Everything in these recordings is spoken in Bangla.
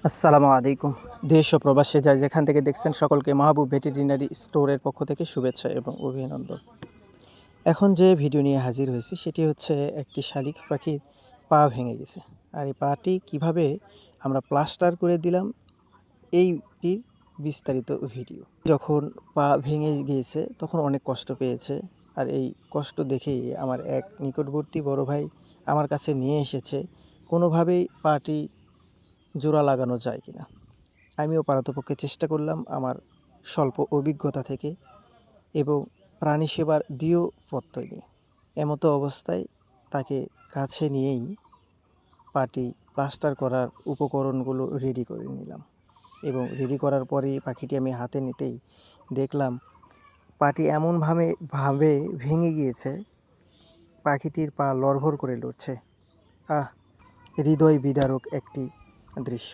আসসালামু আলাইকুম। দেশ ও প্রবাসে যাই যেখান থেকে দেখছেন সকলকে মাহবুব ভেটেরিনারি স্টোরের পক্ষ থেকে শুভেচ্ছা এবং অভিনন্দন। এখন যে ভিডিও নিয়ে হাজির হয়েছি সেটি হচ্ছে একটি শালিক পাখির পা ভেঙে গেছে। আর এই পাটি কিভাবে আমরা প্লাস্টার করে দিলাম এইটির বিস্তারিত ভিডিও। যখন পা ভেঙে গিয়েছে তখন অনেক কষ্ট পেয়েছে। আর এই কষ্ট দেখেই আমার এক নিকটবর্তী বড় ভাই আমার কাছে নিয়ে এসেছে কোনোভাবেই পাটি জোড়া লাগানো যায় কিনা। আমিও পারতপক্ষে চেষ্টা করলাম আমার স্বল্প অভিজ্ঞতা থেকে এবং প্রাণী সেবার দৃঢ় প্রত্যয় নিয়ে। এমতো অবস্থায় তাকে কাছে নিয়েই পাটি প্লাস্টার করার উপকরণগুলো রেডি করে নিলাম এবং রেডি করার পরেই পাখিটি আমি হাতে নিতেই দেখলাম পাটি এমনভাবে ভেঙে গিয়েছে, পাখিটির পা লড়ঘড় করে লড়ছে। আহ, হৃদয় বিদারক একটি দৃশ্য।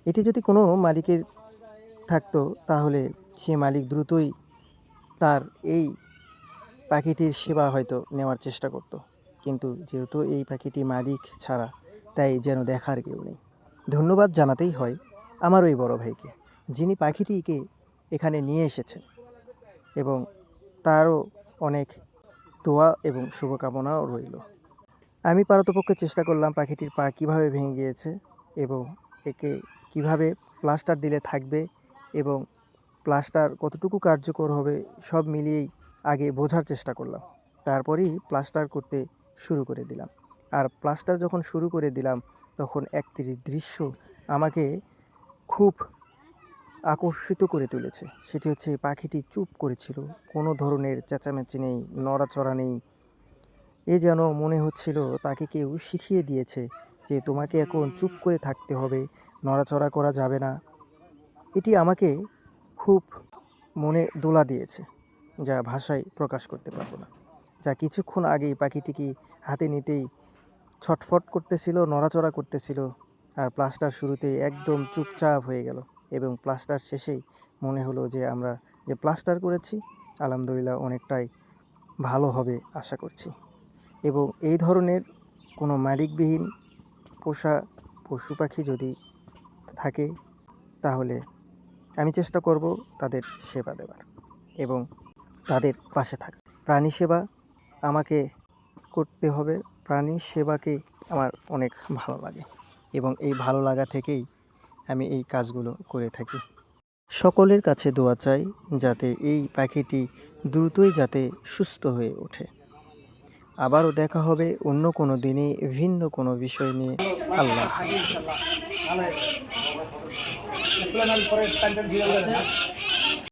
এটি যদি কোনো মালিকের থাকতো তাহলে সে মালিক দ্রুতই তার এই পাখিটির সেবা হয়তো নেওয়ার চেষ্টা করত। কিন্তু যেহেতু এই পাখিটি মালিক ছাড়া, তাই যেন দেখার কেউ নেই। ধন্যবাদ জানাতেই হয় আমার ওই বড় ভাইকে, যিনি পাখিটিকে এখানে নিয়ে এসেছেন, এবং তারও অনেক দোয়া এবং শুভকামনাও রইল। আমি পারতপক্ষে চেষ্টা করলাম পাখিটির পা কীভাবে ভেঙে গিয়েছে এবং একে কিভাবে প্লাস্টার দিলে থাকবে এবং প্লাস্টার কতটুকু কার্যকর হবে সব মিলিয়েই আগে বোঝার চেষ্টা করলাম। তারপরেই প্লাস্টার করতে শুরু করে দিলাম। আর প্লাস্টার যখন শুরু করে দিলাম তখন একটি দৃশ্য আমাকে খুব আকর্ষিত করে তুলেছে। সেটি হচ্ছে পাখিটি চুপ করেছিল, কোনো ধরনের চেঁচামেচি নেই, নড়াচড়া নেই। এ যেন মনে হচ্ছিল তাকে কেউ শিখিয়ে দিয়েছে যে তোমাকে এখন চুপ করে থাকতে হবে, নড়াচড়া করা যাবে না। এটি আমাকে খুব মনে দোলা দিয়েছে, যা ভাষায় প্রকাশ করতে পারবো না। যা কিছুক্ষণ আগেই পাখিটিকে হাতে নিতেই ছটফট করতেছিল, নড়াচড়া করতেছিল, আর প্লাস্টার শুরুতেই একদম চুপচাপ হয়ে গেল এবং প্লাস্টার শেষেই মনে হলো যে আমরা যে প্লাস্টার করেছি আলহামদুলিল্লাহ অনেকটাই ভালো হবে আশা করছি। এবং এই ধরনের কোনো মালিকবিহীন পোষা পশু পাখি যদি থাকে তাহলে আমি চেষ্টা করব তাদের সেবা দেওয়ার এবং তাদের পাশে থাকা। প্রাণী সেবা আমাকে করতে হবে, প্রাণী সেবাকে আমার অনেক ভালো লাগে এবং এই ভালো লাগা থেকেই আমি এই কাজগুলো করে থাকি। সকলের কাছে দোয়া চাই যাতে এই পাখিটি দ্রুতই যাতে সুস্থ হয়ে ওঠে। আবারও দেখা হবে অন্য কোনো দিনে ভিন্ন কোনো বিষয় নিয়ে। আল্লাহ হাফেজ।